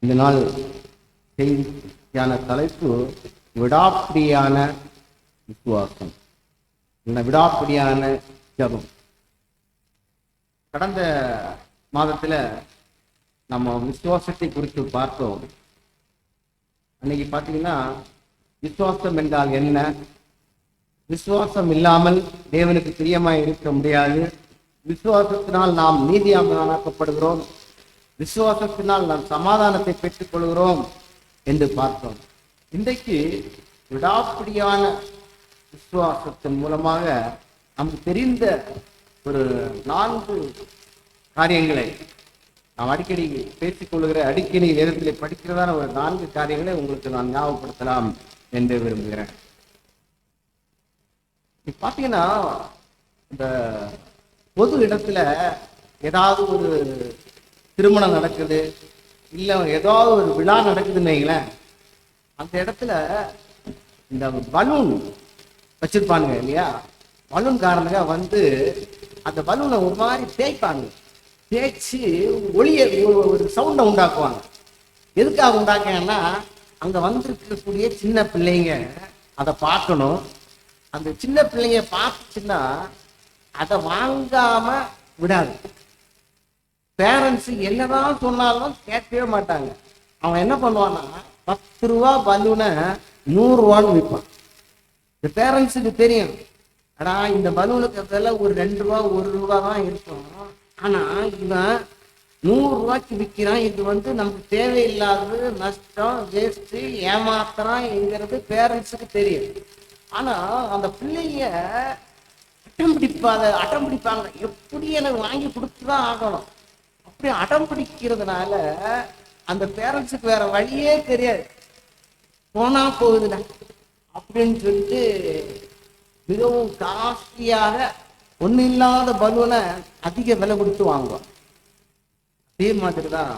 இந்த நாள் செய்தியான தலைப்பு விடாப்பிடியான விசுவாசம், விடாப்பிடியான ஜபம். கடந்த மாதத்துல நம்ம விசுவாசத்தை குறித்து பார்த்தோம். அன்னைக்கு பார்த்தீங்கன்னா விசுவாசம் என்றால் என்ன, விசுவாசம் இல்லாமல் தேவனுக்கு பிரியமாய் இருக்க முடியாது, விசுவாசத்தினால் நாம் நீதியாக்கப்படுகிறோம், விசுவாசத்தினால் நாம் சமாதானத்தை பெற்றுக் கொள்கிறோம் என்று பார்த்தோம். இன்றைக்கு விடாப்பிடியான விசுவாசத்தின் மூலமாக நமக்கு தெரிந்த ஒரு 4 காரியங்களை நாம் அடிக்கடி பேசிக்கொள்கிற, அடிக்கடி நேரத்தில் படிக்கிறதான ஒரு 4 காரியங்களை உங்களுக்கு நான் ஞாபகப்படுத்தலாம் என்று விரும்புகிறேன். பார்த்தீங்கன்னா இந்த பொது இடத்துல ஏதாவது ஒரு திருமணம் நடக்குது, இல்லை ஏதாவது ஒரு விழா நடக்குதுன்னு வைங்களேன், அந்த இடத்துல இந்த பலூன் வச்சிருப்பானுங்க இல்லையா, பலூன்காரனுங்க வந்து அந்த பலூனை ஒரு மாதிரி தேய்ப்பாங்க, தேய்ச்சி ஒளிய ஒரு சவுண்டை உண்டாக்குவாங்க. எதுக்காக உண்டாக்குங்கன்னா அங்க வந்திருக்கக்கூடிய சின்ன பிள்ளைங்க அதை பார்க்கணும். அந்த சின்ன பிள்ளைங்க பார்த்துச்சுன்னா அதை வாங்காம விடாது. பேரண்ட்ஸ் என்னதான் சொன்னாலும் கேட்கவே மாட்டாங்க. அவன் என்ன பண்ணுவான்னா 10 ரூபா பலூனை 100 ரூபான்னு விற்பான். இந்த பேரண்ட்ஸுக்கு தெரியும், ஆனா இந்த பலூனுக்கு விலை ஒரு 2 ரூபா 1 ரூபா தான் இருக்கும், ஆனா இவன் 100 ரூபாய்க்கு விற்கிறான். இது வந்து நமக்கு தேவையில்லாதது, நஷ்டம், வேஸ்ட், ஏமாத்துறான்ங்கிறது பேரண்ட்ஸுக்கு தெரியும். ஆனா அந்த பிள்ளைங்க அடம் பிடிப்பாங்க, எப்படி எனக்கு வாங்கி கொடுத்துதான் ஆகணும். அப்படி அடம் பிடிக்கிறதுனால அந்த பேரண்ட்ஸுக்கு வேற வழியே தெரியாது, போனா போகுதுடா அப்படின்னு சொல்லிட்டு மிகவும் காஸ்ட்லியாக ஒண்ணு இல்லாத பலூனை அதிக விலை கொடுத்து வாங்குவோம். அதே மாதிரிதான்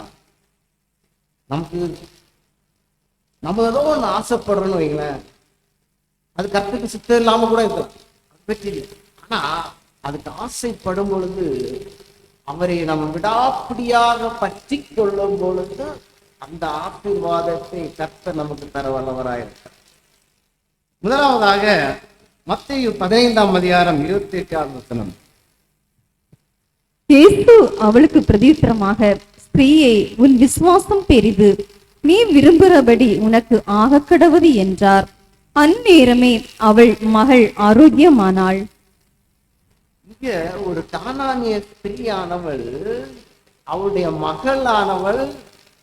நமக்கு நம்ம ஏதோ ஒன்று ஆசைப்படுறோன்னு வைங்களேன், அது கர்த்தருக்கு சித்தம் இல்லாம கூட இருக்கலாம், பற்றி. ஆனா அதுக்கு ஆசைப்படும் பொழுது, அவரை நம்ம விடாப்பிடியாக பற்றி கொள்ளும் பொழுது அந்த ஆசீர்வாதத்தை கர்த்தர் நமக்கு தர வல்லவராயிருக்கிறார். முதலாவதாக மத்தேயு 15ஆம் அதிகாரம் 28ஆம் வசனம். இயேசு அவளுக்கு பிரதியுத்தரமாக, ஸ்திரீயே, உன் விசுவாசம் பெரிது, நீ விரும்புகிறபடி உனக்கு ஆக கடவது என்றார். அந்நேரமே அவள் மகள் ஆரோக்கியமானாள். இங்க ஒரு கானானிய ஸ்திரீயானவள், அவளுடைய மகளானவள்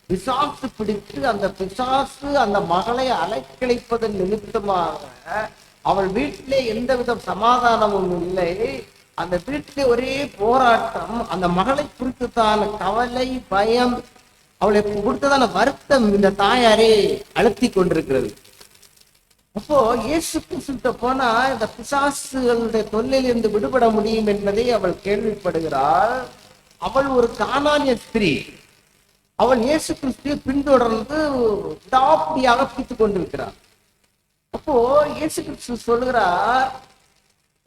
பிசாசு பிடித்து, அந்த பிசாசு அந்த மகளை அலைக்கழிப்பதன் நிமித்தமாக அவள் வீட்டிலே எந்தவித சமாதானமும் இல்லை. அந்த வீட்டிலே ஒரே போராட்டம். அந்த மகளை குறித்துத்தான கவலை, பயம், அவளை கொடுத்ததான வருத்தம் இந்த தாயாரே அழுத்தி கொண்டிருக்கிறது. அப்போ இயேசு கிறிஸ்துவிட்ட போனா இந்த பிசாசுகளுடைய தொல்லையிலிருந்து விடுபட முடியும் என்பதை அவள் கேள்விப்படுகிறாள். அவள் ஒரு கானானிய ஸ்திரீ. அவள் இயேசு கிறிஸ்துவை பின்தொடர்ந்து விடாப்பிடியாக பிடித்துக் கொண்டிருக்கிறார். அப்போ இயேசு கிறிஸ்து சொல்லுகிறார்,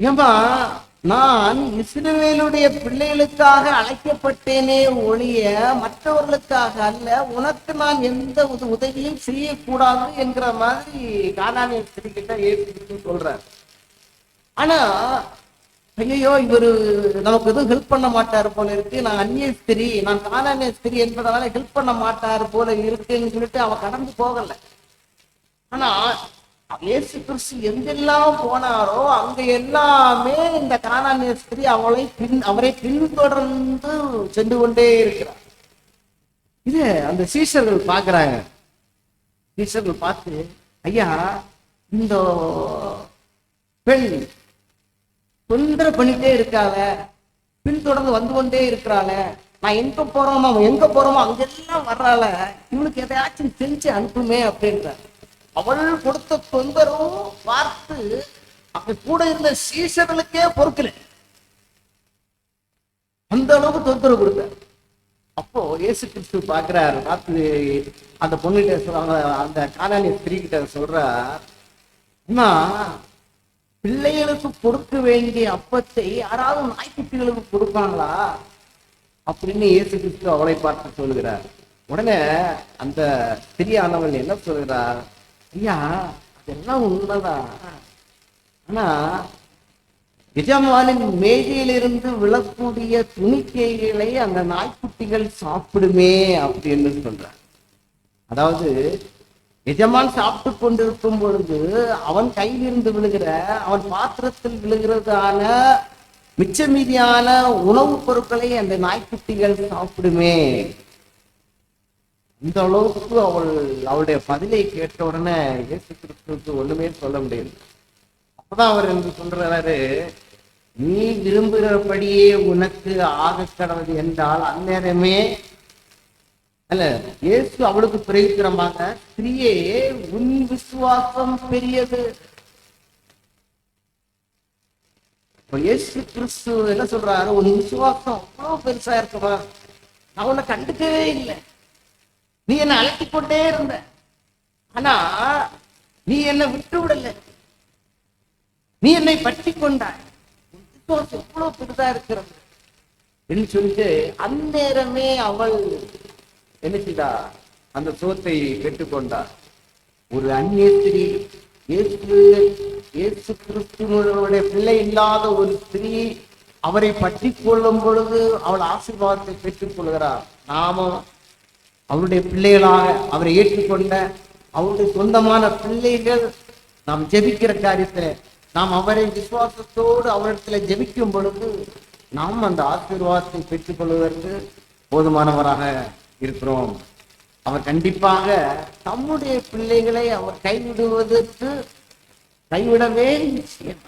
ஏமா, நான் இஸ்ரவேலுடைய பிள்ளைகளுக்காக அழைக்கப்பட்டேனே ஒழிய மற்றவர்களுக்காக அல்ல, உனக்கு நான் எந்த உதவியும் செய்யக்கூடாது என்கிற மாதிரி கானானிய ஸ்திரீ கிட்ட இயேசு கிறிஸ்து சொல்றார். ஆனா ஐயோ, இவரு நமக்கு எதுவும் ஹெல்ப் பண்ண மாட்டாரு போல இருக்கு, நான் அந்நிய ஸ்திரீ, நான் கானானிய ஸ்திரீ என்பதனால ஹெல்ப் பண்ண மாட்டாரு போல இருக்குன்னு சொல்லிட்டு அவ கடந்து போகல. ஆனா இயேசு கிறிஸ்து எங்கெல்லாம் போனாரோ அங்க எல்லாமே இந்த கானானிய ஸ்திரீ அவரை பின்தொடர்ந்து சென்று கொண்டே இருக்கிறார். இது அந்த சீஷர்கள் பாக்குறாங்க. சீஷர்கள் பார்த்து, ஐயா, இந்த பெண் தொந்தரவு பண்ணிட்டே இருக்காள, பின்தொடர்ந்து வந்து கொண்டே இருக்கிறாள, நான் எங்க போறோமோ அங்கெல்லாம் வர்றாள, இவனுக்கு எதையாச்சும் செஞ்சு அனுப்புமே அப்படின்ற. அவள் கொடுத்த தொந்தரவும் பார்த்து அங்க கூட இருந்த சீஷர்களுக்கே பொறுக்கல, அந்த அளவுக்கு தொந்தரவு கொடுத்த. அப்போ இயேசு கிறிஸ்து பாக்குறாரு, பார்த்து அந்த பொண்ணுகிட்ட சொல்றாங்க, அந்த கானானிய ஸ்திரீ கிட்ட சொல்றார், அம்மா, பிள்ளைகளுக்கு கொடுக்க வேண்டிய அப்பத்தை யாராவது நாய்க்குட்டிகளுக்கு கொடுப்பாங்களா அப்படின்னு இயேசு கிறிஸ்து அவளை பார்த்து சொல்கிறார். உடனே அந்த ஸ்திரியானவள் என்ன சொல்கிறார், ஐயா அதெல்லாம் உண்மைதான், ஆனா எஜமானின் மேஜையிலிருந்து விழக்கூடிய துணிக்கைகளை அந்த நாய்க்குட்டிகள் சாப்பிடுமே அப்படின்னு சொல்றார். அதாவது எஜமான் சாப்பிட்டு கொண்டிருக்கும் பொழுது அவன் கையிலிருந்து விழுகிற, அவன் பாத்திரத்தில் விழுகிறதான மிச்ச மீதியான உணவுப் பொருட்களை அந்த நாய்க்குட்டிகள் சாப்பிடுமே. இந்த அளவுக்கு அவளுடைய பதிலை கேட்ட உடனே இயேசு கிறிஸ்துவுக்கு ஒண்ணுமே சொல்ல முடியல. அப்பதான் அவர் என்று சொல்றாரு, நீ விரும்புகிறபடியே உனக்கு ஆக கடவுள் என்றால் அந்நேரமே அல்ல. இயேசு அவளுக்கு பிரயோஜனமாக, ஸ்திரீயே உன் விசுவாசம் பெரியது. இயேசு கிறிஸ்து என்ன சொல்றாரு, உன் விசுவாசம் அவ்வளவு பெருசா இருக்குமா, நான் உன்னை கண்டுக்கவே இல்லை, நீ என்னை அழைத்துக் கொண்டே இருந்த, ஆனா நீ என்னை விட்டு விடல, நீ என்னை பற்றி கொண்டாய், விசுவாசம் எவ்வளவு பெரிதா இருக்கிறது என்று சொல்லிட்டு அந்நேரமே அவள் என்ன செய்தா, அந்த சோத்தை பெற்றுக்கொண்டார். ஒரு அந்நிய ஸ்திரீ, இயேசு கிறிஸ்துவனுடைய பிள்ளை இல்லாத ஒரு ஸ்திரீ அவரை பற்றி கொள்ளும் பொழுது அவள் ஆசீர்வாதத்தை பெற்றுக் கொள்கிறார். நாமும் அவருடைய பிள்ளைகளாக அவரை ஏற்றுக்கொண்ட அவருடைய சொந்தமான பிள்ளைகள் நாம் ஜெபிக்கிற காரியத்துல நாம் அவரை விசுவாசத்தோடு அவரிடத்துல ஜெபிக்கும் பொழுது நாம் அந்த ஆசீர்வாதத்தை பெற்றுக் கொள்வதற்கு போதுமானவராக இருக்கிறோம். அவர் கண்டிப்பாக தம்முடைய பிள்ளைகளை அவர் கைவிடவே நிச்சயம்.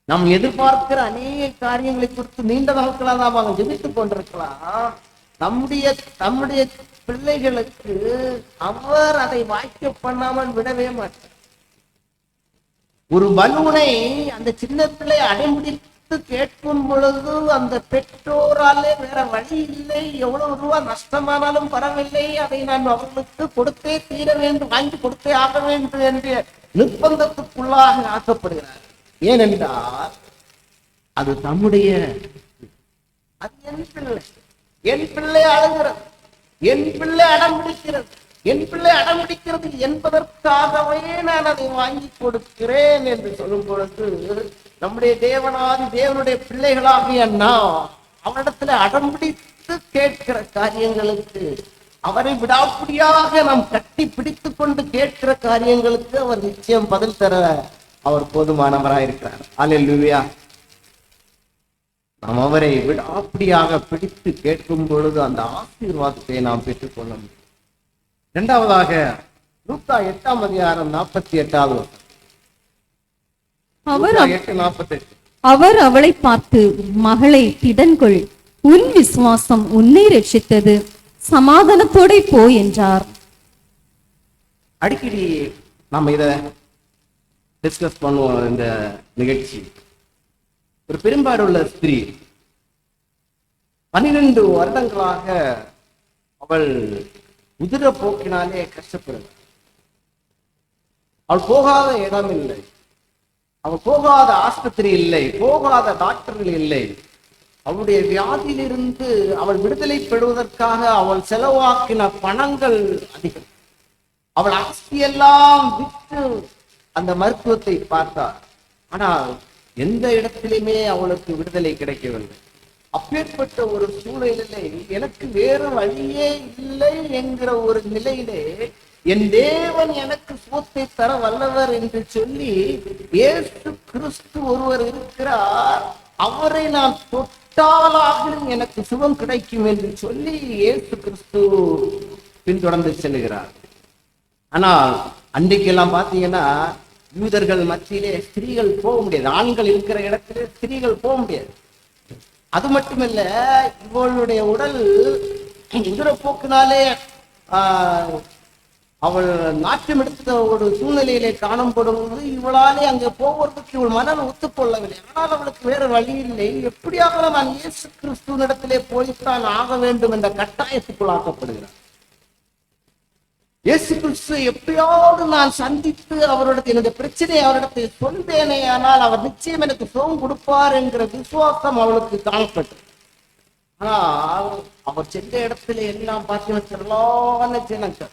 நாம் எதிர்பார்க்கிற அநேக காரியங்களை குறித்து நீண்ட நாட்களாக நாம் அவங்க ஜெபித்துக் கொண்டிருக்கலாம். தம்முடைய பிள்ளைகளுக்கு அவர் அதை வாய்க்க பண்ணாமல் விடவே மாட்டார். ஒரு பலூனை அந்த சின்ன பிள்ளை அடைமுடித்து கேட்கும் பொழுது அந்த பெற்றோராலே வேற வழி இல்லை, எவ்வளவு ரூபாய் நஷ்டமானாலும் பரவாயில்லை, அதை நான் அவர்களுக்கு கொடுத்தே தீர வேண்டும், வாங்கி கொடுத்தே ஆக வேண்டும் என்ற நிர்பந்தத்துக்குள்ளாக ஆக்கப்படுகிறார். ஏனென்றால் அது தம்முடைய, அது என் பிள்ளை அழுகிறது, என் பிள்ளை அடம்பிடிக்கிறது, என் பிள்ளை அடம்பிடிக்கிறது என்பதற்காகவே நான் அதை வாங்கி கொடுக்கிறேன் என்று சொல்லும் பொழுது நம்முடைய தேவனுடைய பிள்ளைகளாகிய நாம் அவரிடத்துல அடம்பிடித்து கேட்கிற காரியங்களுக்கு, அவரை விடாப்பிடியாக நாம் கட்டி பிடித்து கொண்டு கேட்கிற காரியங்களுக்கு அவர் நிச்சயம் பதில் தர அவர் போதுமானவராயிருக்கிறார். அல்லேலூயா. நாம் அவரை விடாப்பிடியாக பிடித்து கேட்கும் பொழுது அந்த ஆசீர்வாதத்தை நாம் பெற்றுக்கொள்ள முடியும். இரண்டாவதாக லூக்கா 8ஆம் அதிகாரம் 48வது அவர் அவளை பார்த்து, மகளை திடன்கொள், உன் விசுவாசம் உன்னை ரட்சித்தது, சமாதானத்தோட போ என்றார். அடிக்கடி நாம இத டிஸ்கஸ் பண்ணுவோம். இந்த நிகழ்ச்சி ஒரு பெரும்பாடுள்ள ஸ்திரீ 12 வருடங்களாக அவள் உதிர போக்கினாலே கஷ்டப்படுகிறாள். அவள் போகாத இடம் இல்லை, அவள் போகாத ஆஸ்பத்திரி இல்லை, போகாத டாக்டர்கள் இல்லை. அவளுடைய வியாதியிலிருந்து அவள் விடுதலை பெறுவதற்காக அவள் செலவாக்கின பணங்கள் அதிகம். அவள் ஆஸ்தியெல்லாம் விற்று அந்த மருத்துவத்தை பார்த்தார். ஆனால் எந்த இடத்திலுமே அவளுக்கு விடுதலை கிடைக்கவில்லை. அப்பேற்பட்ட ஒரு சூழ்நிலையிலே எனக்கு வேறு வழியே இல்லை என்கிற ஒரு நிலையிலே என் தேவன் எனக்கு சுகத்தை தர வல்லவர் என்று சொல்லி இயேசு கிறிஸ்து ஒருவர் இருக்கிறார், அவரை நான் தொட்டாலாகிலும் எனக்கு சுகம் கிடைக்கும் என்று சொல்லி இயேசு கிறிஸ்து பின்தொடர்ந்து செல்கிறார். ஆனால் அன்றைக்கெல்லாம் பார்த்தீங்கன்னா யூதர்கள் மத்தியிலே ஸ்திரீகள் போக முடியாது, ஆண்கள் இருக்கிற இடத்திலே ஸ்திரீகள் போக முடியாது. அது மட்டுமல்ல, இவளுடைய உடல் உதிரப்போக்கினாலே அவள் நாட்டம் எடுத்த ஒரு சூழ்நிலையிலே காணப்படுவது இவளாலே அங்கே போவதற்கு இவள் மனம் ஒத்துக்கொள்ளவில்லை. ஆனால் அவளுக்கு வேற வழி இல்லை. எப்படியாக நான் இயேசு கிறிஸ்துவனிடத்திலே போய்த்தான் ஆக வேண்டும் என்ற கட்டாயத்துக்குள் ஆக்கப்படுகிறார். இயேசு கிறிஸ்து எப்படியாவது நான் சந்தித்து அவரிடத்தில் என்னுடைய பிரச்சனையை அவரிடத்தை சொல்வேனே, ஆனால் அவர் நிச்சயம் எனக்கு சுகம் கொடுப்பார் என்கிற விசுவாசம் அவளுக்கு காணப்பட்டது. ஆனால் அவர் சென்ற இடத்துல எல்லாம் பார்த்தீங்கன்னா திரளான ஜனங்கள்,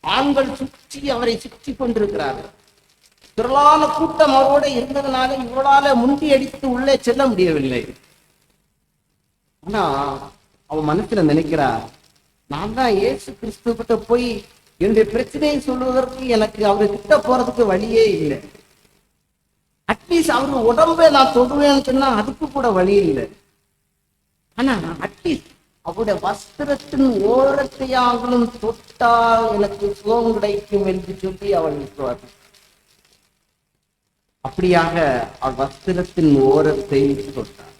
ஆண்கள் சுற்றி அவரை சுற்றி கொண்டிருக்கிறார்கள். திரளான கூட்டம் அவரோட இருந்ததுனால இவளால முண்டி அடித்து உள்ளே செல்ல முடியவில்லை. ஆனா அவன் மனசுல நினைக்கிறார், நான் தான் இயேசு கிறிஸ்து கிட்ட போய் என்னுடைய பிரச்சனையை சொல்வதற்கு எனக்கு அவரு கிட்ட போறதுக்கு வழியே இல்லை. அட்லீஸ்ட் அவரு உடம்பை நான் தொடுவேன்னு சொன்னா அதுக்கு கூட வழி இல்லை. ஆனா அட்லீஸ்ட் அவருடைய வஸ்திரத்தின் ஓரத்தையாங்களும் தொட்டால் எனக்கு சுகம் கிடைக்கும் என்று சொல்லி அவள் விசுவாசி. அப்படியாக அவள் வஸ்திரத்தின் ஓரத்தை தொட்டார்.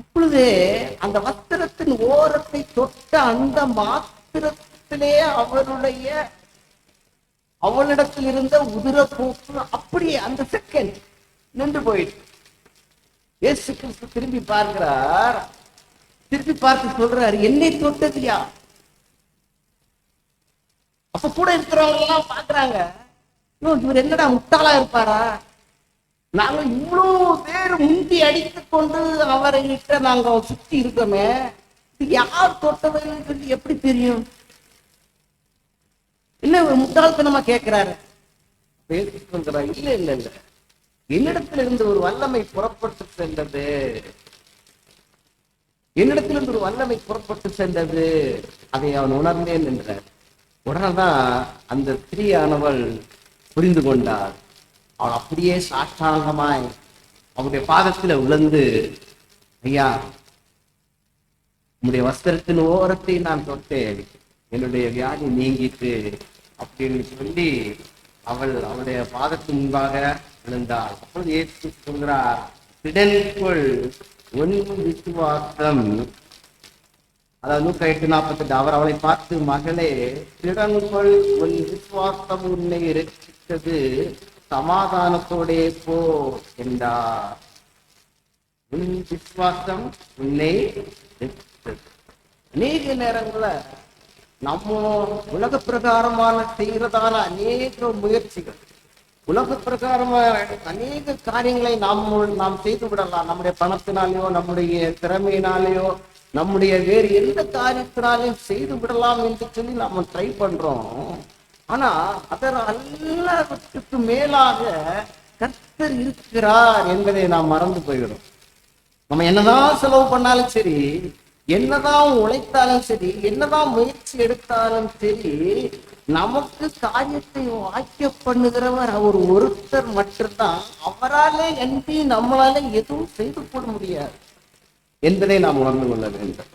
அப்பொழுது அந்த வஸ்திரத்தின் ஓரத்தை தொட்ட அந்த மாத்திரத்திலே அவளிடத்தில் இருந்த உதிரப்போக்கு அப்படியே அந்த செகண்ட் நின்று போயிட்டு இயேசு கிறிஸ்து திரும்பி பார்க்கிறார். திருப்பி பார்த்து சொல்றாரு, என்னை தொட்டது யார்? அப்ப கூட இருக்கிறவங்க எல்லாம் பாக்குறாங்க, இவர் என்னடா முட்டாளா இருப்பாரா? நாங்க இவ்வளவு பேர் முந்தி அடித்துக் கொண்டு அவரை கிட்ட நாங்க சுத்தி இருக்கோமே, இது யார் தொட்டதுன்னு சொல்லி எப்படி தெரியும்? இல்ல முட்டாள்தனமா கேட்கிறாரு. இல்ல இல்ல இல்ல, என்னிடத்துல இருந்து ஒரு வல்லமை புறப்பட்டு சென்றது, என்னிடத்திலிருந்து ஒரு வல்லமை புறப்பட்டு சென்றது, அதை அவன் உணர்ந்தேன் என்றார். உடனேதான் அந்த ஸ்திரீயானவள் புரிந்து கொண்டார். அவள் அப்படியே சாஷ்டாங்கமாய் அவருடைய பாதத்துல விழுந்து, ஐயா உங்களுடைய வஸ்திரத்தின் ஓரத்தை நான் தொட்டேன், என்னுடைய வியாதி நீங்கிட்டு அப்படின்னு சொல்லி அவளுடைய பாதத்தின் முன்பாக விழுந்தாள். அப்பொழுது இயேசு சொல்கிறார், திடன்கொள் உன் விசுவாசம். அதாவது 108:48 அவர் அவளை பார்த்து, மகளே திடன்கொள் உன் விசுவாசம் உன்னை ரட்சித்தது, சமாதானத்தோடே போ என்றார். உன் விசுவாசம் உன்னை ரட்சித்தது. அநேக நேரங்கள நம்ம உலக பிரகாரமான செய்யறதான அநேக முயற்சிகள், உலக பிரகாரமான அநேக காரியங்களை நாம் செய்து விடலாம். நம்முடைய பணத்தினாலேயோ, நம்முடைய திறமையினாலேயோ, நம்முடைய வேறு எந்த காரியத்தினாலையும் செய்து விடலாம் என்று சொல்லி நாம ட்ரை பண்றோம். ஆனா அதற்கு மேலாக கர்த்தர் இருக்கிறார் என்பதை நாம் மறந்து போயிடும். நம்ம என்னதான் செலவு பண்ணாலும் சரி, என்னதான் உழைத்தாலும் சரி, என்னதான் முயற்சி எடுத்தாலும் சரி, நமக்கு காரியத்தை வாக்கிய பண்ணுகிறவர் அவர் ஒருத்தர் மட்டும்தான். அவராலே அன்றி நம்மளால எதுவும் செய்து கொள்ள முடியாது என்பதை நாம் உணர்ந்து கொள்ள வேண்டும்.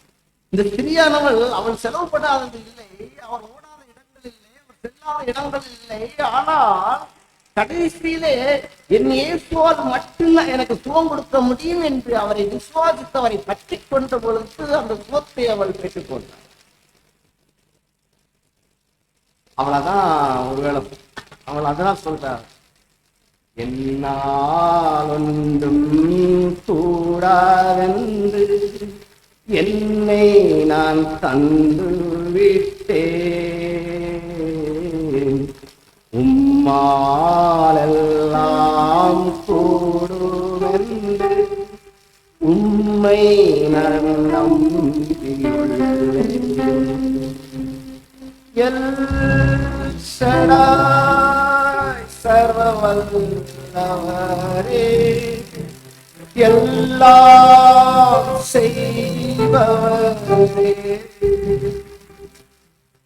இந்த ஸ்திரீயானவள் அவள் செலவு படாதது இல்லை, அவர் ஓடாத இடங்கள் இல்லை, அவர் செல்லாத இடங்கள் இல்லை. ஆனால் கடைசியிலே என் இயேசுவால் மட்டும்தான் எனக்கு சுகம் கொடுக்க முடியும் என்று அவரை விசுவாசித்து அவரை பற்றி கொண்ட பொழுது அந்த சுகத்தை அவள் பெற்றுக்கொண்டார். அவளதான் ஒருவேளை அவள் அதான் சொல்றார், என்னால் ஒன்றும் கூடாதென்று என்னை நான் தந்து விட்டேன், உம்மாலெல்லாம் கூடுமென்று உம்மை நான் நம்பியுள்ளேன். எல் ஷடாய் சர்வவல்லவரே, எல்லாம் செய்பவரே,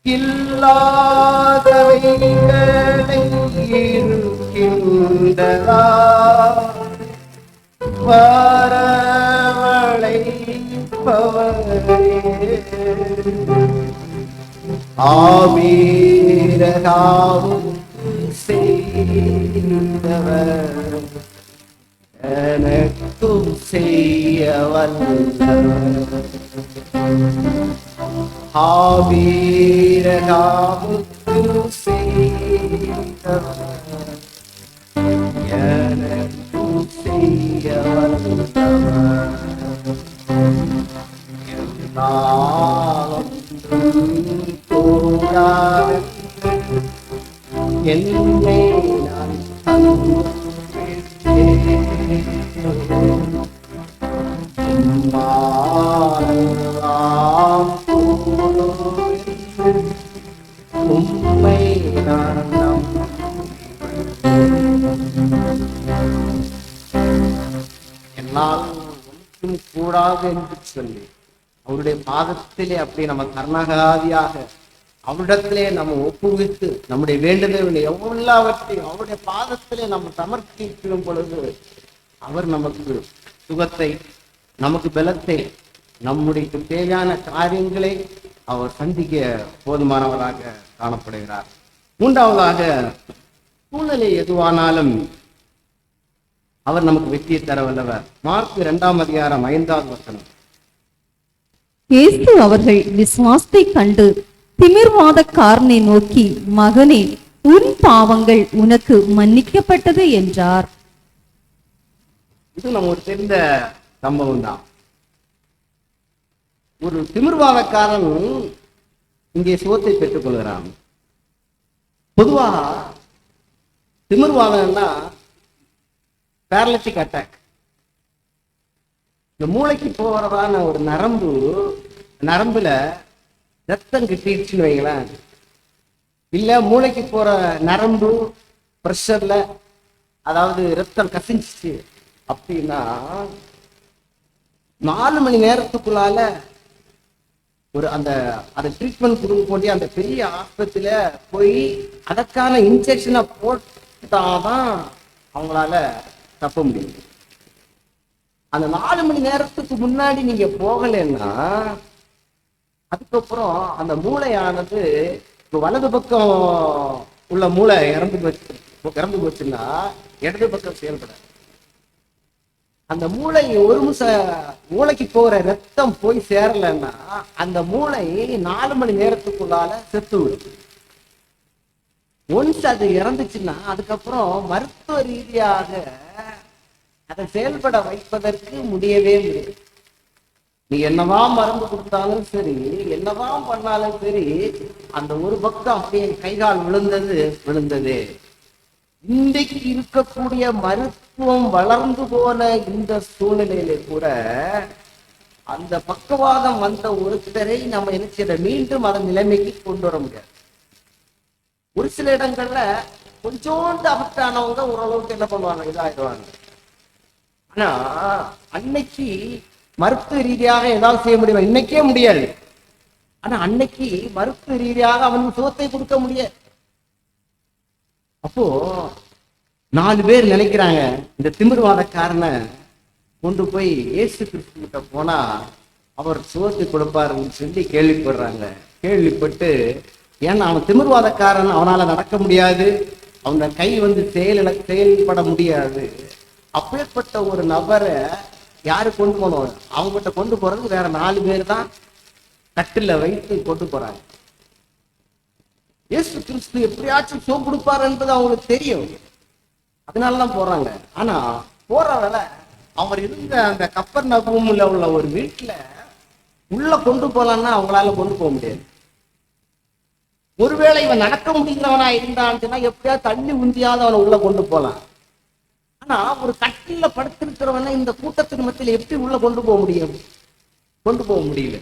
இல்லாதவைகளை இருக்கின்றதா வரவழைப்பவரே, ஆவீரகாவும் செய்தவர் எனக்கும் செய்ய வல்லவர், ஆவீரகாவும் செய்தவர் எனக்கும் செய்ய வல்லவர், என்னாலும் என்னை நான் தந்து உம்மை நான் என்னால் ஒன்றும் கூடாது என்று சொல்லி அவருடைய பாதத்திலே அப்படி நம்ம கர்ணகாதியாக அவரிடத்திலே நம்ம ஒப்புவித்து நம்முடைய வேண்டுதல்களை எல்லாவற்றையும் அவருடைய பாதத்திலே நம்ம சமர்ப்பிக்கும் பொழுது அவர் நமக்கு சுகத்தை, நமக்கு பலத்தை, நம்முடைய தேவையான காரியங்களை அவர் சந்திக்க போதுமானவராக காணப்படுகிறார். மூன்றாவதாக, சூழ்நிலை எதுவானாலும் அவர் நமக்கு வெற்றியை தர வல்லவர். மார்க் 2 அதிகாரம் 5வது வசனம். இயேசு அவர்கள் விசுவாசத்தை கண்டு திமிர்வாதக்காரனை நோக்கி, மகனே, உன் பாவங்கள் உனக்கு மன்னிக்கப்பட்டது என்றார். இது நமக்கு தெரிந்த சம்பவம் தான். ஒரு திமிர்வாதக்காரன் இங்கே சுகத்தை பெற்றுக் கொள்கிறான். பொதுவாக திமிர்வாதம்னா பேரலிட்டிக் அட்டாக். இந்த மூளைக்கு போறதான ஒரு நரம்புல ரத்தம் கிட்டிடுச்சுன்னு வைங்களேன், இல்ல மூளைக்கு போற நரம்பு பிரஷர்ல, அதாவது ரத்தம் கசிஞ்சிச்சு அப்படின்னா 4 மணி நேரத்துக்குள்ளால ஒரு அதை ட்ரீட்மெண்ட் கொடுக்க போண்டிய அந்த பெரிய ஆஸ்பத்திரியில போய் அதற்கான இன்ஜெக்ஷனை போட்டாதான் அவங்களால தப்ப முடியும். அந்த 4 மணி நேரத்துக்கு முன்னாடி நீங்க போகலைன்னா அதுக்கப்புறம் அந்த மூளையானது இப்போ வலது பக்கம் உள்ள மூளை இறந்து போச்சுன்னா இடது பக்கம் செயல்படாது. அந்த மூளை மூளைக்கு போகிற ரத்தம் போய் சேரலைன்னா அந்த மூளை 4 மணி நேரத்துக்குள்ளால செத்து விடும். ஒன்ஸ் அது இறந்துச்சுன்னா அதுக்கப்புறம் மருத்துவ ரீதியாக அதை செயல்பட வைப்பதற்கு முடியவே முடியாது. நீ என்னவா மருந்து கொடுத்தாலும் சரி, என்னவா பண்ணாலும் சரி, அந்த ஒரு பக்கம் அப்படியே கைகால் விழுந்ததே. இன்றைக்கு இருக்கக்கூடிய மருத்துவம் வளர்ந்து போன இந்த சூழ்நிலையில கூட அந்த பக்கவாதம் வந்த ஒருத்தரை நம்ம என்ன செய்ய மீண்டும் அதன் நிலைமைக்கு கொண்டு வர முடியாது. ஒரு சில இடங்கள்ல கொஞ்சோண்டு அஃபெக்ட் ஆனவங்க ஓரளவுக்கு என்ன பண்ணுவாங்க, இதாயிடுவாங்க. ஆனா அன்னைக்கு மருத்துவ ரீதியாக ஏதாவது செய்ய முடியுமா? இன்னைக்கே முடியாது. ஆனா அன்னைக்கு மருத்துவ ரீதியாக அவனுக்கு சுகத்தை கொடுக்க முடியாது. அப்போ 4 பேர் நினைக்கிறாங்க இந்த திமிர்வாதக்காரனை கொண்டு போய் இயேசு கிறிஸ்து கிட்ட போனா அவர் சுகத்தை கொடுப்பாருன்னு சொல்லி கேள்விப்படுறாங்க. கேள்விப்பட்டு, ஏன்னா அவன் திமிர்வாதக்காரன், அவனால நடக்க முடியாது, அவன கை செயல்பட முடியாது. அப்பேற்பட்ட ஒரு நபரை யாரு கொண்டு போனோம்? அவங்ககிட்ட கொண்டு போறது வேற 4 பேர் தான் கட்டில வைத்து கொண்டு போறாங்க. இயேசு கிறிஸ்து எப்படியாச்சும் சுகம் கொடுப்பாரு என்பது அவங்களுக்கு தெரியும், அதனாலதான் போறாங்க. ஆனா போற வேலை அவர் இருந்த அந்த கப்பர்நகூம்ல உள்ள ஒரு வீட்டுல உள்ள கொண்டு போலான்னா அவங்களால கொண்டு போக முடியாது. ஒருவேளை இவன் நடக்க முடிகிறவனா இருந்தான்னா எப்படியா தள்ளி உந்தியாவது அவனை உள்ள கொண்டு போலாம். ஆனா ஒரு கட்டில படுத்திருக்கிறவன இந்த கூட்டத்தின் மத்தியில் எப்படி உள்ள கொண்டு போக முடியும்? கொண்டு போக முடியல.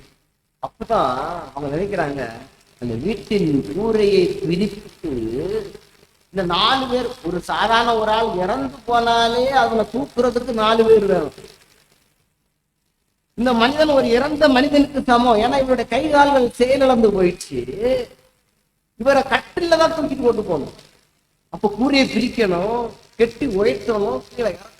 அப்பதான் அவங்க நினைக்கிறாங்க, அந்த வீட்டின் கூரையை விரித்து இந்த 4 பேர், ஒரு சாதாரண ஒரு ஆள் இறந்து போனாலே அவனை தூக்குறதுக்கு 4 பேர் வேணும். இந்த மனிதன் ஒரு இறந்த மனிதனுக்கு சமம். ஏன்னா இவருடைய கை கால்கள் செயலிழந்து போயிடுச்சு. இவரை கட்டில தான் தூக்கிட்டு கொண்டு போகணும். அப்ப கூரையை பிரிக்கணும், கெட்டி உழைக்கணும், கீழே இறக்கணும்.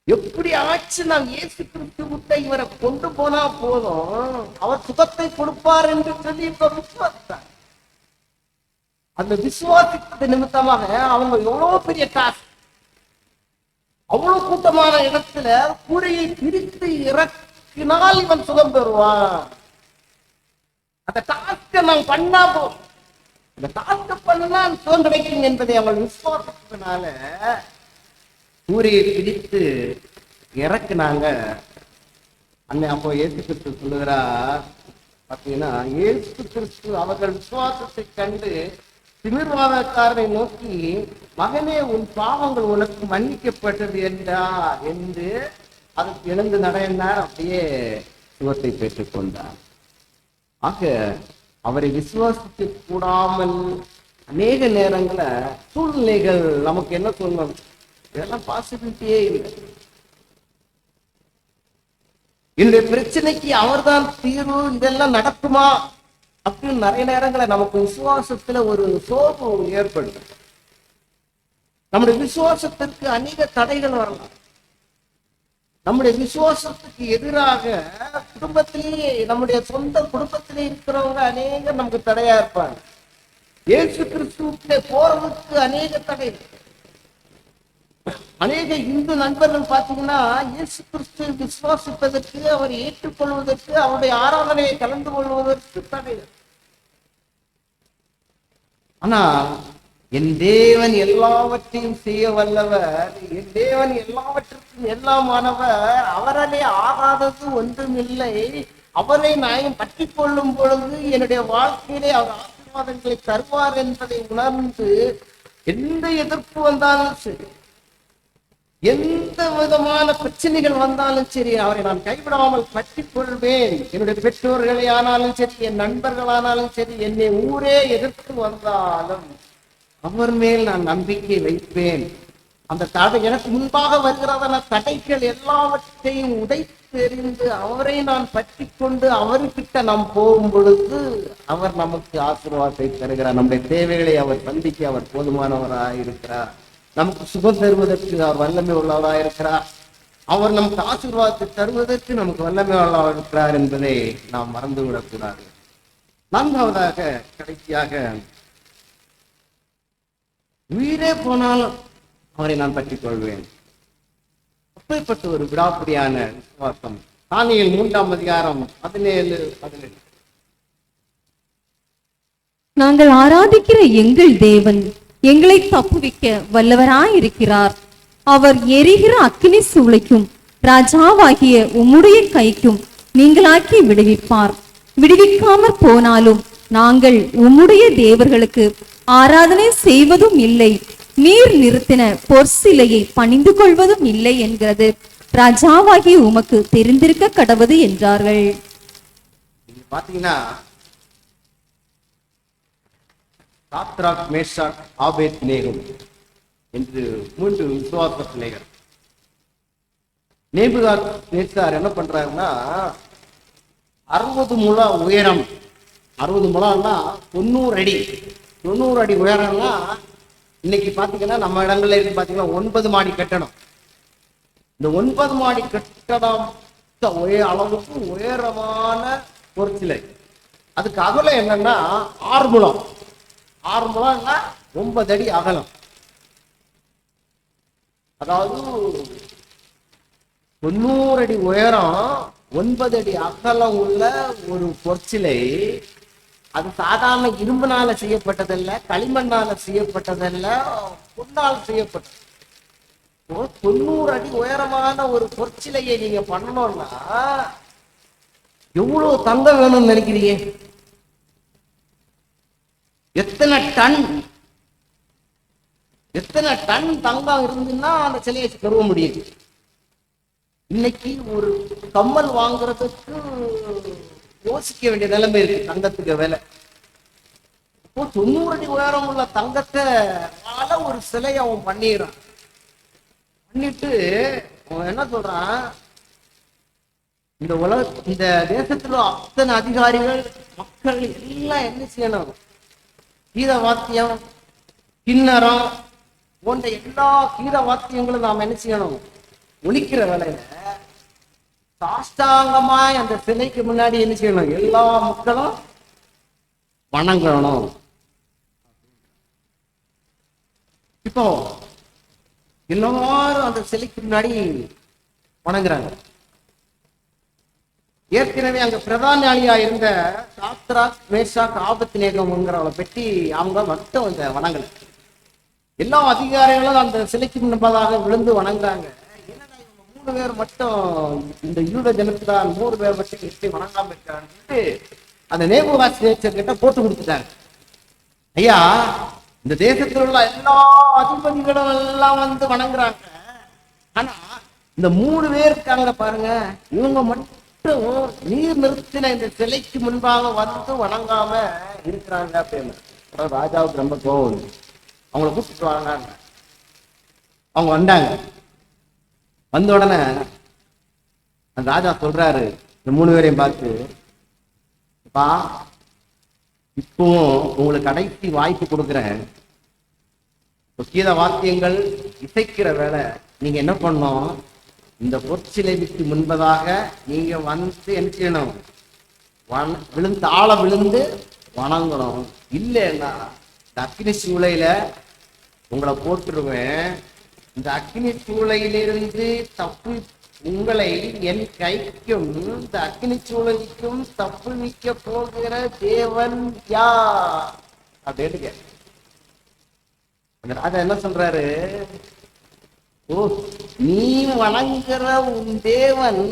எப்படி ஆச்சு நான் இயேசு கிறிஸ்து விட்ட இவரை கொண்டு போனா போதும், அவர் சுகத்தை கொடுப்பார் என்று சொல்லி இப்ப விசுவாசித்தார். அந்த விசுவாசித்தது நிமித்தமாக அவங்க எவ்வளவு பெரிய டாஸ்க், அவ்வளவு கூட்டமான இடத்துல கூரையை பிரித்து இறக்கினால் இவன் சுகம் பெறுவான். அந்த டாஸ்க நாம் பண்ணா போதும், அந்த டாஸ்க பண்ணா சுகம் கிடைக்கும் என்பதை அவள் விசுவாசத்தினால கூரையை பிடித்து இறக்குனாங்க. அன்னை அப்போ இயேசு கிறிஸ்து சொல்லுகிறா பார்த்தீங்கன்னா, இயேசு கிறிஸ்து அவர்கள் விசுவாசத்தை கண்டு திமிர்வாதக்காரனை நோக்கி, மகனே, உன் பாவங்கள் உனக்கு மன்னிக்கப்பட்டது என்றார் என்று அதுக்கு எழுந்து நடையினார். அப்படியே சுகத்தை பெற்றுக்கொண்டார். ஆக அவரை விசுவாசிக்க கூடாமல் அநேக நேரங்கள சூழ்நிலைகள் நமக்கு என்ன சொல்லணும், இதெல்லாம் பாசிபிலிட்டியே இல்லை. என்னுடைய பிரச்சனைக்கு அவர்தான் தீர்வு, இதெல்லாம் நடக்குமா அப்படின்னு நிறைய நேரங்களை நமக்கு விசுவாசத்துல ஒரு சோர்வு ஏற்படுது. நம்முடைய விசுவாசத்திற்கு அநேக தடைகள் வரலாம். நம்முடைய விசுவாசத்துக்கு எதிராக குடும்பத்திலேயே, நம்முடைய சொந்த குடும்பத்திலே இருக்கிறவங்க அநேக நமக்கு தடையா இருப்பாங்க. இயேசு கிறிஸ்துவுக்கு போறதுக்கு அநேக தடை. அநேக இந்து நண்பர்கள் பார்த்தீங்கன்னா இயேசு கிறிஸ்துவை விசுவாசிப்பதற்கு, அவர் ஏற்றுக்கொள்வதற்கு, அவருடைய ஆராதனையை கலந்து கொள்வதற்கு தடை. ஆனா என் தேவன் எல்லாவற்றையும் செய்ய வல்லவர், என் தேவன் எல்லாவற்றுக்கும் எல்லாமானவர், அவராலே ஆகாதது ஒன்றுமில்லை. அவரை நான் பற்றி கொள்ளும் பொழுது என்னுடைய வாழ்க்கையிலே அவர் ஆசீர்வாதங்களை தருவார் என்பதை உணர்ந்து எந்த எதிர்ப்பு வந்தாலும் சரி, எந்த விதமான பிரச்சனைகள் வந்தாலும் சரி, அவரை நான் கைவிடாமல் பற்றி கொள்வேன். என்னுடைய பெற்றோர்களே ஆனாலும் சரி, என் நண்பர்களானாலும் சரி, என்னை ஊரே எதிர்த்து வந்தாலும் அவர் மேல் நான் நம்பிக்கை வைப்பேன். அந்த தடை எனக்கு முன்பாக வருகிறதான தடைகள் எல்லாவற்றையும் உடைத்தெறிந்து அவரை நான் பற்றி கொண்டு அவர்கிட்ட நாம் போகும் பொழுது அவர் நமக்கு ஆசீர்வாதத்தை தருகிறார். நம்முடைய தேவைகளை அவர் சந்திக்க அவர் போதுமானவராக இருக்கிறார். நமக்கு சுகம் தருவதற்கு அவர் வல்லமை உள்ளவராக இருக்கிறார். அவர் நமக்கு ஆசீர்வாதத்தை தருவதற்கு நமக்கு வல்லமை உள்ளவராக இருக்கிறார் என்பதை நாம் மறந்துவிடக்கூடாது. நான்காவதாக, கடைசியாக, உயிரே போனாலும் அவரை நான் பற்றிக் கொள்வேன். அப்படிப்பட்ட ஒரு விடாப்பிடியான விசுவாசம். தானியேல் 3ஆம் அதிகாரம் 17-18. நாங்கள் ஆராதிக்கிற எங்கள் தேவன் எங்களை தப்புவிக்க வல்லவராயிருக்கிறார். அவர் எரிகிற அக்கினி சூளைக்கும் ராஜாவாகிய உம்முடைய கைக்கும் நீங்களாக்கி விடுவிப்பார். விடுவிக்காமற் போனாலும் நாங்கள் உம்முடைய தேவர்களுக்கு ஆராதனை செய்வதும் இல்லை, நீர் நிறுத்தின பொற்சிலையை பணிந்து கொள்வதும் இல்லை என்கிறது ராஜாவாகி உமக்கு தெரிந்திருக்க கடவது என்றார்கள். பாத்தீங்கன்னா சாத்ராக், மேஷாக், ஆபேத்நேகோ என்று 3 விசுவாச பிள்ளைகள். நேபுகாத்நேச்சார் என்ன பண்றாருன்னா 60 முழ உயரம், 60 முழம்னா 90 அடி, 90 அடி உயரம்னா இன்னைக்கு பாத்தீங்கன்னா நம்ம இடங்கள்ல இருக்கு பாத்தீங்கன்னா 9 மாடி கட்டடம். இந்த 9 மாடி கட்டடம் அளவுக்கு உயரமான ஒரு சிலை. அதுக்கு அகலம் என்னன்னா 6 முழம். 6 முழம்னா 9 அடி அகலம். அதாவது 90 அடி உயரம், 9 அடி அகலம் உள்ள ஒரு பொற்சிலை. அது சாதாரண இரும்புனால செய்யப்பட்டதல்ல, களிமண்ணால செய்யப்பட்டதல்ல, பொன்னால் செய்யப்பட்டது. 90 அடி உயரமான ஒரு பொற்சிலையை நீங்க பண்ணணும்னா எவ்வளவு தங்கம் வேணும்னு நினைக்கிறீங்க? எத்தனை டன் தங்கம் இருந்துன்னா அந்த சிலையை கருவ முடியுது. இன்னைக்கு ஒரு கம்மல் வாங்குறதுக்கு யோசிக்க வேண்டிய நிலைமை இருக்கு. தங்கத்துக்கு விலை. இப்போ 90 அடி உயரம் உள்ள தங்கத்தை ஒரு சிலையை அவன் பண்ணிடுறான். பண்ணிட்டு அவன் என்ன சொல்றான், இந்த தேசத்துல அத்தனை அதிகாரிகள், மக்கள் எல்லாம் என்ன செய்யணும், கீத வாத்தியம், கிண்ணறம் போன்ற எல்லா கீத வாத்தியங்களும் நாம் என்ன செய்யணும், ஒலிக்கிற வேலையில சாஷ்டாங்கமாய் அந்த சிலைக்கு முன்னாடி என்ன செய்யணும், எல்லா மக்களும் வணங்கணும். இப்போ எல்லாரும் அந்த சிலைக்கு முன்னாடி வணங்குறாங்க. ஏற்கனவே அங்க பிரதானியா இருந்த சாத்ராக், மேஷாக், ஆபத்நேகோங்கிறவளை பற்றி அவங்க மட்டும் இந்த வணங்கல. எல்லா அதிகாரிகளும் அந்த சிலைக்கு முன்பதாக விழுந்து வணங்குறாங்க. என்னடா இவங்க 3 பேர் மட்டும், இந்த யூத ஜனத்துல 3 பேர் மட்டும் எப்படி வணங்காம இருக்கான்னு அந்த நேபுகாத்நேச்சர் கிட்ட போட்டு கொடுத்துட்டாங்க. ஐயா, இந்த தேசத்தில் உள்ள எல்லா அதிபதிகளும் எல்லாம் வணங்குறாங்க. ஆனா இந்த 3 பேர் இருக்காங்க பாருங்க, இவங்க மட்டும் இன்றும் நீர் நிறுத்தின இந்த சிலைக்கு முன்பாக வந்து வணங்காம இருக்கிறாங்க அப்படின்னு. ராஜாவுக்கு ரொம்ப கோவம் வருது. அவங்கள கூப்பிட்டு வாங்க. அவங்க வந்தாங்க. வந்த உடனே அந்த ராஜா சொல்றாரு இந்த 3 பேரையும் பார்த்து, பா இப்பவும் உங்களுக்கு கடைசி வாய்ப்பு கொடுக்குறேன். கீத வாக்கியங்கள் இசைக்கிற வேலை நீங்க என்ன பண்ணணும், இந்த பொற்சிலைக்கு முன்பதாக நீங்க வந்து என்ன செய்யணும், விழுந்து ஆள விழுந்து வணங்கணும். இல்லைன்னா இந்த அக்னி சூளையில உங்களை போட்டுருவேன். இந்த அக்னி சூளையிலிருந்து தப்பு உங்களை என் கைக்கும் இந்த அக்னி சூளைக்கும் தப்பு நிக்க போகிற தேவன் யார் அப்படின்னு கேட்க. அந்த ராஜா என்ன சொல்றாரு, ஓ நீ வணங்குற உன் தேவன்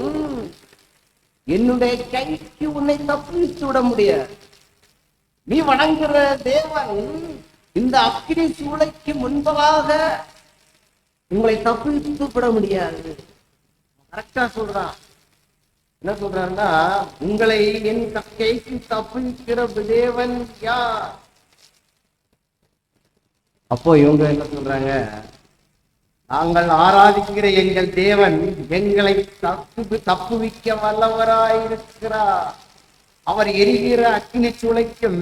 என்னுடைய கைக்கு உன்னை தப்பிச்சு விட முடியாது. நீ வணங்குற தேவன் இந்த அக்கினி சூளைக்கு முன்பதாக உங்களை தப்பித்து விட முடியாது. கரெக்டா சொல்றான். என்ன சொல்றாருன்னா, உங்களை என் கைக்கு தப்பிக்கிற தேவன் யார்? அப்போ இவங்க என்ன சொல்றாங்க, நாங்கள் ஆராதிக்கிற எங்கள் தேவன் எங்களை தப்புவிக்க வல்லவராயிருக்கிறார். அவர் எரிகிற அக்கினி சூளைக்கும்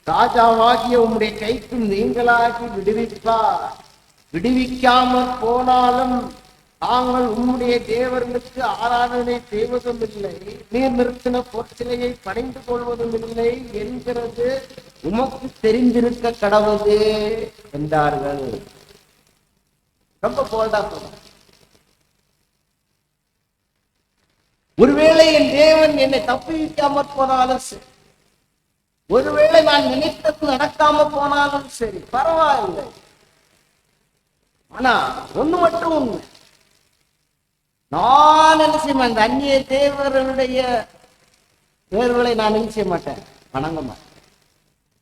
ராஜாவாகிய உம்முடைய கைக்கும் நீங்களாகி விடுவிப்பார். விடுவிக்காமல் போனாலும் நாங்கள் உம்முடைய தேவர்களுக்கு ஆராதனை செய்வதும் இல்லை, நீர் நிறுத்தின பொற்சிலையை பணிந்து கொள்வதும் இல்லை என்கிறது உமக்கு தெரிந்திருக்க கடவுது என்றார்கள். ரொம்ப போல்டா சொல்ற. ஒருவேளை என் தேவன் என்னை தப்பிக்காம போனாலும் சரி, ஒருவேளை நான் நினைத்தது நடக்காம போனாலும் சரி பரவாயில்லை. ஆனா ஒண்ணு மட்டும் உண்மை, நான் என்ன செய்ய மாட்டேன், அந்த அந்நிய தேவர்களுடைய தேர்வுகளை நான் என்ன செய்ய மாட்டேன், வணங்க மாட்டேன்.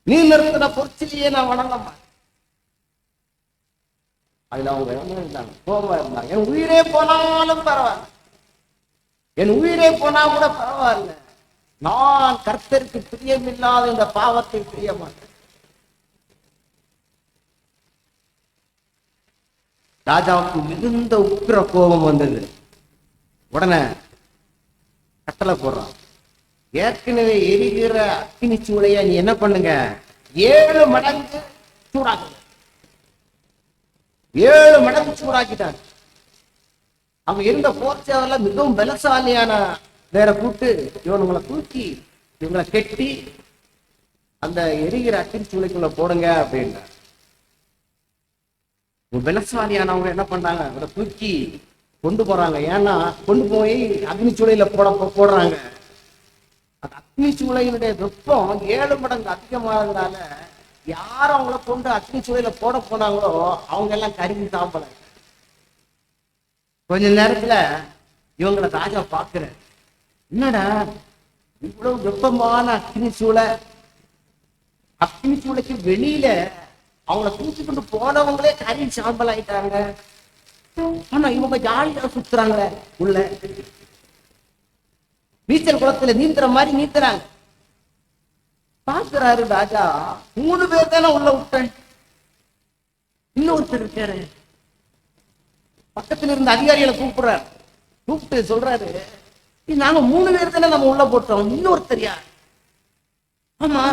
நீ நிறுத்தின பொற்சிலையே நான் வணங்க மாட்டேன். அதுல அவங்க இருந்தாங்க, கோபமா இருந்தாங்க. என் உயிரே போனாலும் பரவாயில்ல, என் உயிரே போனா கூட பரவாயில்ல, நான் கர்த்தருக்கு பிரியமில்லாத இந்த பாவத்தை செய்ய மாட்டேன். ராஜாவுக்கு மிகுந்த உக்கிர கோபம் வந்தது. உடனே கட்டளை போடுறான், ஏற்கனவே எரிகிற அக்கினி சூளைய நீ என்ன பண்ணுங்க, 7 மடங்கு சூடாக்கு. 7 மடங்கு சூடாக்கிட்டாங்க. அவங்க இருந்த போர்ச்சேவர்ல மிகவும் பலசாலியான வேற கூட்டு இவனுங்களை தூக்கி இவங்களை கெட்டி அந்த எரிகிற அக்கினி சூளைக்குள்ள போடுங்க அப்படின்னா, பலசாலியானவங்க என்ன பண்றாங்க, அவரை தூக்கி கொண்டு போறாங்க. ஏன்னா கொண்டு போய் அக்னி சூளையில போடுறாங்க. அந்த அக்னி சூளையினுடைய வெப்பம் 7 மடங்கு அதிகமானதுனால யார் அவங்கள கொண்டு அக்னி சூளையில போட போனாங்களோ அவங்க எல்லாம் கருகி சாம்பல. கொஞ்ச நேரத்துல இவங்களை ராஜா பாக்குற, என்னடா இவ்வளவு வெப்பமான அக்னி சூளை, அக்னி சூளைக்கு வெளியில அவங்கள தூக்கி கொண்டு போனவங்களே கறி சாம்பல் ஆயிட்டாங்க. ஆனா இவங்க ஜாலியா சுத்துறாங்களே உள்ள, நீச்சல் குளத்துல நீந்துற மாதிரி நீந்துறாங்க. பாக்குறாரு ராஜா, 3 பேர் தானே உள்ள விட்டேன், இன்னொருத்தர் இருக்காரு. பக்கத்துல இருந்த அதிகாரிகளை கூப்பிடுறாரு, கூப்பிட்டு சொல்றாரு, நாங்க 3 பேர் தானே நம்ம உள்ள போட்டோம், இன்னொருத்தர் யார்? ஆமா,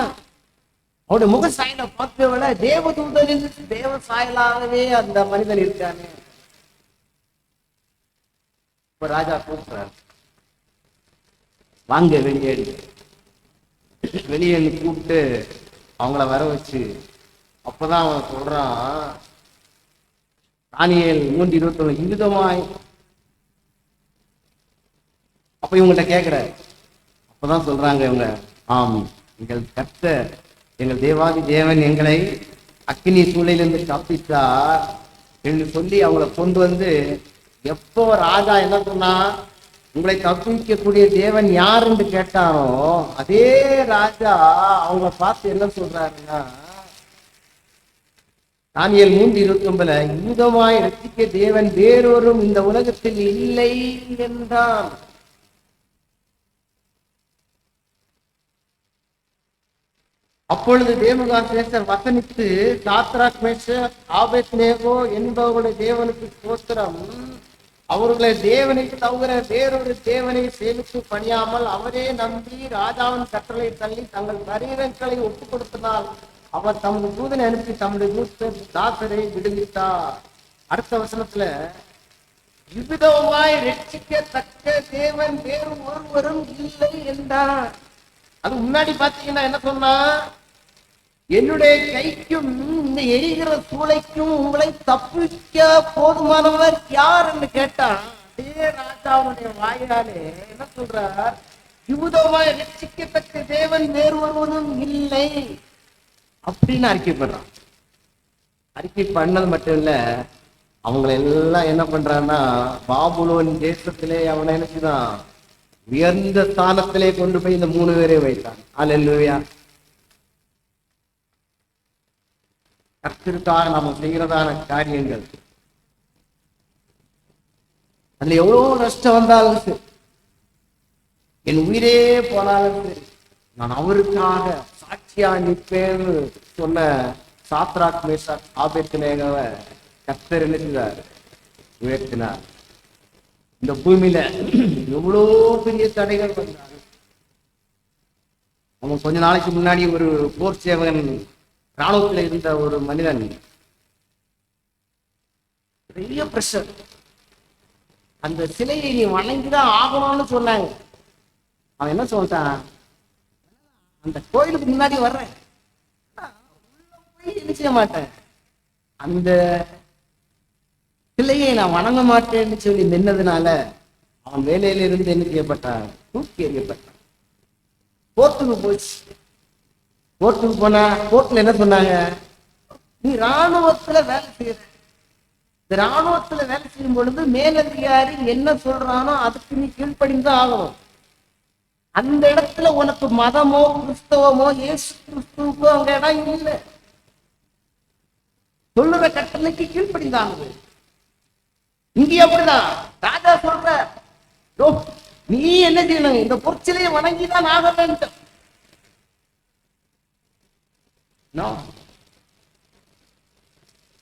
அவருடைய முக சாயலை பார்க்கவில்லை, தேவதூதன் தேவ சாயலாகவே அந்த மனிதன் இருக்கானே. இப்ப ராஜா கூப்பிடுறாரு, வாங்க வெளியேறி. வெளியேறி கூப்பிட்டு அவங்கள வர வச்சு அப்பதான் அவன் சொல்றான், தானியேல் 3:21 இங்குதமாய். அப்ப இவங்கள்ட்ட கேட்கிறாரு. அப்பதான் சொல்றாங்க இவங்க, ஆம் எங்கள் கர்த்தர் எங்கள் தேவாதி தேவன் எங்களை அக்கினி சூளையிலிருந்து தப்பித்தார் என்று சொல்லி அவங்கள கொண்டு வந்து, எப்போ ராஜா என்ன சொன்னா உங்களை தப்பிக்கக்கூடிய தேவன் யார் என்று கேட்டாரோ அதே ராஜா அவங்க பார்த்து என்ன சொல்றாருன்னா, தானியேல் 3:29 யூதமாய் ரட்சிக்க தேவன் வேறொரும் இந்த உலகத்தில் இல்லை என்றான். அப்பொழுது தேவகாசேசர் வசனித்து சாத்ராக் மேஷக் ஆபேத்நேகோ என்பவர்களுடைய தேவனுக்கு ஸ்தோத்திரம், அவர்களை தேவனை தவிர வேறொரு தேவனை சேமித்து பணியாமல் அவரே நம்பி ராஜாவின் கட்டளை தள்ளி தங்கள் சரீரங்களை ஒப்புக் கொடுத்ததால் அவர் தமது தூதனை அனுப்பி தம்முடைய தாசரை விடுவித்தார். அடுத்த வசனத்துல, இவ்விதமாய் ரட்சிக்கத்தக்க தேவன் வேறு ஒருவரும் இல்லை என்றார். அது முன்னாடி பாத்தீங்கன்னா என்ன சொன்னா, என்னுடைய கைக்கும் இந்த எரிகிற சூளைக்கும் உங்களை தப்பிக்க போதுமானவர் யார் என்று கேட்டான். அதே ராஜாவுடைய வாயாலே என்ன சொல்றார், இவ்விதமாய் ரட்சிக்கத்தக்க தேவன் வேறு ஒருவரும் இல்லை அப்படின்னு அறிக்கை பண்றான். அறிக்கை பண்ணது மட்டும் இல்ல, அவங்களை எல்லாம் என்ன பண்றான்னா பாபுலோன் தேசத்திலே அவனை நினைச்சுதான் உயர்ந்த ஸ்தானத்திலே கொண்டு போய் இந்த 3 பேரை வைத்தான். அல்லேலூயா. கர்த்தருக்காக நாம செய்கிறதான காரியங்கள், அதுல எவ்வளவு நஷ்டம் வந்தாலும் சரி, என் உயிரே போனாலும் சரி, நான் அவருக்காக சாட்சியா நிற்பேன்னு சொன்ன சாத்ராக் மேஷாக் ஆபேத்நேகோவை கர்த்தர் நினைச்சார், உயர்த்தினார். இந்த பூமியில எவ்வளோ பெரிய தடைகள் வந்தாங்க. அவன் கொஞ்ச நாளைக்கு முன்னாடி ஒரு போர் சேவகன், ராணுவத்தில் இருந்த ஒரு மனிதன், பெரிய பிரஷர், அந்த சிலையை நீ வணங்கிதான் ஆகணும்னு சொன்னாங்க. அவன் என்ன சொல்லிட்டான், அந்த கோயிலுக்கு முன்னாடி வர்றேன், உள்ள போய் என்ன செய்ய மாட்டேன், அந்த சிலையை நான் வணங்க மாட்டேன்னு சொல்லி நின்னதுனால அவன் வேலையில இருந்து என்ன செய்யப்பட்டான், தூக்கி எறியப்பட்டான். கோர்ட்டுக்கு போச்சு. கோர்ட்டுக்கு போனா கோர்ட்ல என்ன சொன்னாங்க, நீ ராணுவத்துல வேலை செய்யற, இந்த ராணுவத்துல வேலை செய்யும் பொழுது மேலதிகாரி என்ன சொல்றானோ அதுக்கு நீ கீழ்ப்படிந்துதான் ஆகணும். அந்த இடத்துல உனக்கு மதமோ கிறிஸ்தவமோ இயேசு கிறிஸ்துவோ அங்க இடம் இல்லை. சொல்லுற கட்டளைக்கு கீழ்ப்படிந்தாங்க. இங்கே அப்படிதான் ராஜா சொல்ற, நீ என்ன செய்யணும், இந்த பொற்சிலையை வணங்கிதான் ஆக வேண்டும்.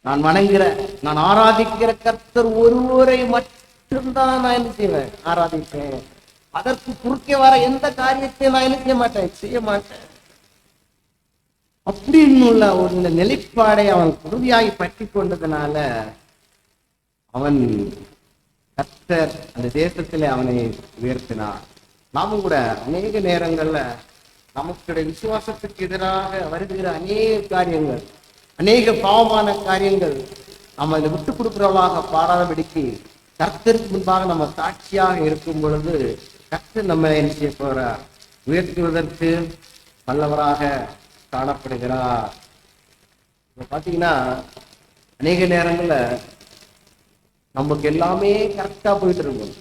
நான் வணங்குற, நான் ஆராதிக்கிற கர்த்தர் ஒருவரை மட்டும்தான் நான் என்ன செய்வேன், ஆராதிப்பேன். அதற்கு குறுக்கே வர எந்த காரியத்தையும் நான் என்ன செய்ய மாட்டேன். அப்படின்னு உள்ள ஒரு நிலைப்பாடை அவன் உறுதியாகி பற்றி கொண்டதுனால அவன் கர்த்தர் அந்த தேசத்திலே அவனை உயர்த்தினார். நாமும் கூட அநேக நேரங்கள்ல நமக்குடைய விசுவாசத்துக்கு எதிராக வருகிற அநேக காரியங்கள், அநேக பாவமான காரியங்கள் நம்ம அதை விட்டு கொடுக்கிறவளாக பாராதபடிக்கு கர்த்தருக்கு முன்பாக நம்ம சாட்சியாக இருக்கும் பொழுது கர்த்தர் நம்ம என்ன செய்ய போறார், உயர்த்துவதற்கு வல்லவராக காணப்படுகிறார். பாத்தீங்கன்னா அநேக நேரங்கள்ல நமக்கு எல்லாமே கரெக்டா போயிட்டு இருக்கும்.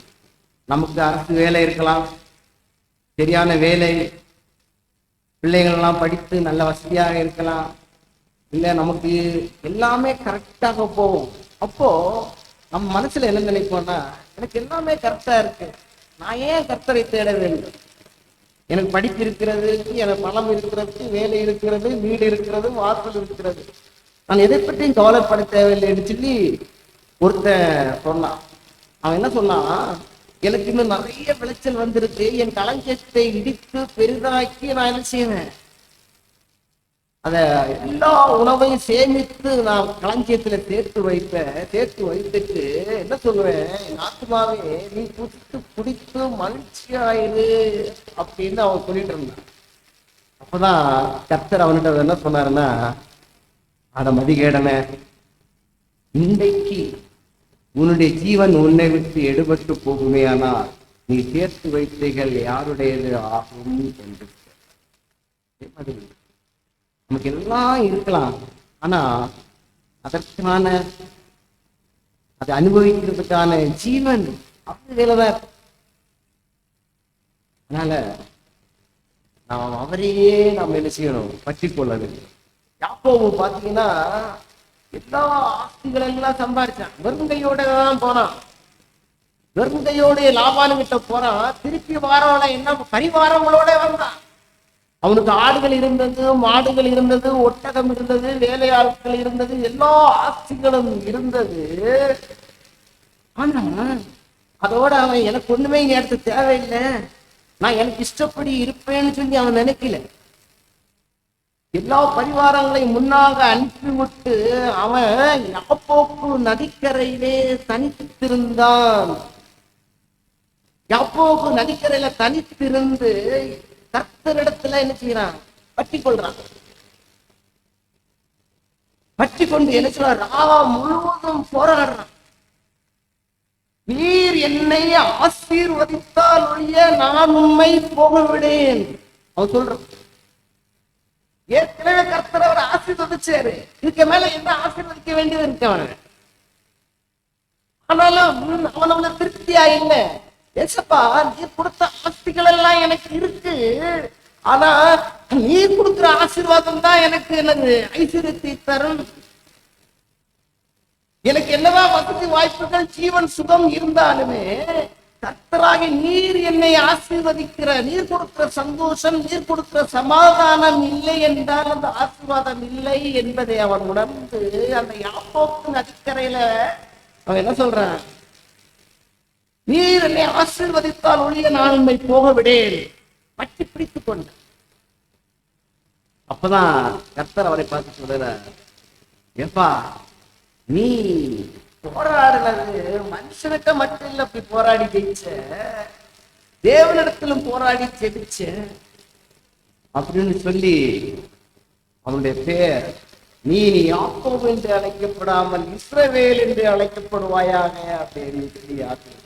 நமக்கு அரசு வேலை இருக்கலாம், சரியான வேலை, பிள்ளைகள் எல்லாம் படித்து நல்ல வசதியாக இருக்கலாம், இல்லை நமக்கு எல்லாமே கரெக்டாக போகும். அப்போ நம்ம மனசுல என்ன நினைப்போம்னா, எனக்கு எல்லாமே கரெக்டா இருக்கு, நான் ஏன் கர்த்தரை தேட வேண்டும், எனக்கு படிப்பு இருக்கிறது, எனக்கு பணம் இருக்கிறது, வேலை இருக்கிறது, வீடு இருக்கிறது, வாசல் இருக்கிறது, நான் எதை பற்றியும் கவலைப்பட தேவையில்லைன்னு சொல்லி ஒருத்தன் சொன்னான். அவன் என்ன சொன்னான், எனக்கு இன்னும் நிறைய விளைச்சல் வந்திருக்கு, என் களஞ்சியத்தை இடித்து பெரிதாக்கி நான் என்ன செய்வேன், அத எல்லா உணவையும் சேமித்து நான் களஞ்சியத்துல சேர்த்து வைத்துட்டு என்ன சொல்லுவேன், என் ஆத்மாவே நீ புசித்து குடித்து மகிழ்ச்சியாயிரு அப்படின்னு அவன் சொல்லிட்டு இருந்தான். அப்பதான் கர்த்தர் அவன்கிட்ட என்ன சொன்னாருன்னா, அட மதிகேடனே, இன்றைக்கு உன்னுடைய ஜீவன் உன்னை விட்டு எடுபட்டு போகுமே, ஆனால் நீ சேர்த்து வைத்தைகள் யாருடையது ஆகும் என்று. நமக்கு எல்லாம் இருக்கலாம், ஆனா அதற்கான அதை அனுபவிக்கிறதுக்கான ஜீவன் அப்படி வேலைதான். அதனால நாம் அவரையே நாம் என்ன செய்யணும், பற்றி கொள்ள வேண்டும். யாக்கோபு பாத்தீங்கன்னா எல்லா ஆஸ்திகள் எல்லாம் சம்பாதிச்சான், வெறுங்கையோட தான் போனான். வெறுங்கையோட லாபானுகிட்ட போறான், திருப்பி வாரவளை என்ன பரிவாரங்களோட வந்தான். அவனுக்கு ஆடுகள் இருந்தது, மாடுகள் இருந்தது, ஒட்டகம் இருந்தது, வேலையாட்கள் இருந்தது, எல்லா ஆட்சிகளும் இருந்தது. ஆனா அதோட அவன் எனக்கு ஒண்ணுமே இங்க எடுத்து தேவையில்லை, நான் எனக்கு இஷ்டப்படி இருப்பேன்னு சொல்லி அவன் நினைக்கல. எல்லா பரிவாரங்களையும் முன்னாக அனுப்பிவிட்டு அவன் யாப்போக்கு நதிக்கரையிலே தனித்திருந்தான். யாப்போக்கு நதிக்கரையில தனித்திருந்து கர்த்தரிடத்துல என்ன செய்யறான்? பற்றி கொள்றான். பற்றி கொண்டு என்ன சொல்றான்? ராவா முழுவதும் போராடுறான். நீர் என்னை ஆசீர்வதித்தால் ஒழிய நான் உண்மை போக விடேன். அவன் சொல்றான். ஏற்கனவே கர்த்தர் அவர் ஆசீர்வதிச்சாரு, இதுக்கு மேல என்ன ஆசீர்வதிக்க வேண்டியது இருக்கு அவன். ஆனாலும் அவன் திருப்தியா இல்லை. ஏசப்பா, நீர் கொடுத்த ஆஸ்திகள் எல்லாம் எனக்கு இருக்கு, ஆனா நீர் கொடுக்கிற ஆசீர்வாதம் தான் எனக்கு என்னது ஐஸ்வர்யத்தை தரும். எனக்கு என்னதான் வசதி வாய்ப்புகள் ஜீவன் சுகம் இருந்தாலுமே கர்த்தராகி நீர் என்னை ஆசீர்வதிக்கிற, நீர் கொடுக்கிற சந்தோஷம், நீர் கொடுக்கிற சமாதானம் இல்லை என்றால் அந்த ஆசீர்வாதம் இல்லை என்பதை அவன் உணர்ந்து அந்த யாப்போக்கு நதிக்கரையில அவன் என்ன சொல்றான்? நீர் என்னை ஆசீர்வதித்தால் ஒழிய நான் உண்மை போக விடேன். பற்றி பிடித்துக் கொண்ட. அப்பதான் கர்த்தர் அவரை பார்த்து சொல்ற, ஏப்பா, நீ போராடுனது மனுஷனுக்கு மட்டும் இல்ல, அப்படி போராடி ஜெயிச்ச, தேவனிடத்திலும் போராடி ஜெயிச்ச அப்படின்னு சொல்லி அவனுடைய பேர் நீ யாக்கோபு என்று அழைக்கப்படாமல் இஸ்ரவேல் என்று அழைக்கப்படுவாயாக அப்படின்னு சொல்லி ஆசீர்வதிக்கிறார்.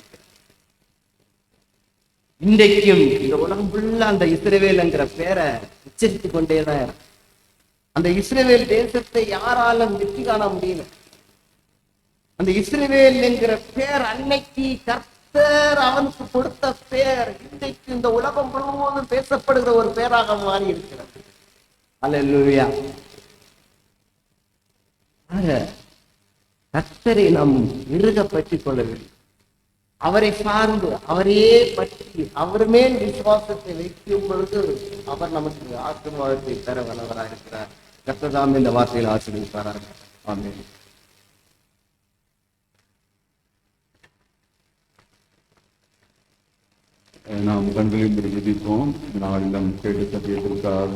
இன்றைக்கும் இந்த உலகம் ஃபுல்லா அந்த இஸ்ரவேல் என்கிற பேரை உச்சரித்துக் கொண்டேதான். அந்த இஸ்ரவேல் தேசத்தை யாராலும் வெற்றி காண முடியல. அந்த இஸ்ரவேல் என்கிற பேர் அன்னைக்கு கர்த்தர் அவனுக்கு கொடுத்த பேர் இன்றைக்கு இந்த உலகம் முழுவதும் பேசப்படுகிற ஒரு பேராக மாறி இருக்கிறது. அல்லேலூயா. கர்த்தரை நாம் இறுக பற்றிக் கொள்ள வேண்டும். அவரை சார்ந்து அவரையே பற்றி அவர் மேல் விசுவாசத்தை வைக்கும் பொழுது அவர் நமக்கு ஆசீர்வாதத்தை தர வல்லவராக இருக்கிறார். கர்த்தர் தாம் இந்த வார்த்தையில் ஆசீர்வதிப்பாராக. ஆமென். நாம் கண்களையும் விதிப்போம். நாளிடம் கேட்டு சத்தியத்திற்காக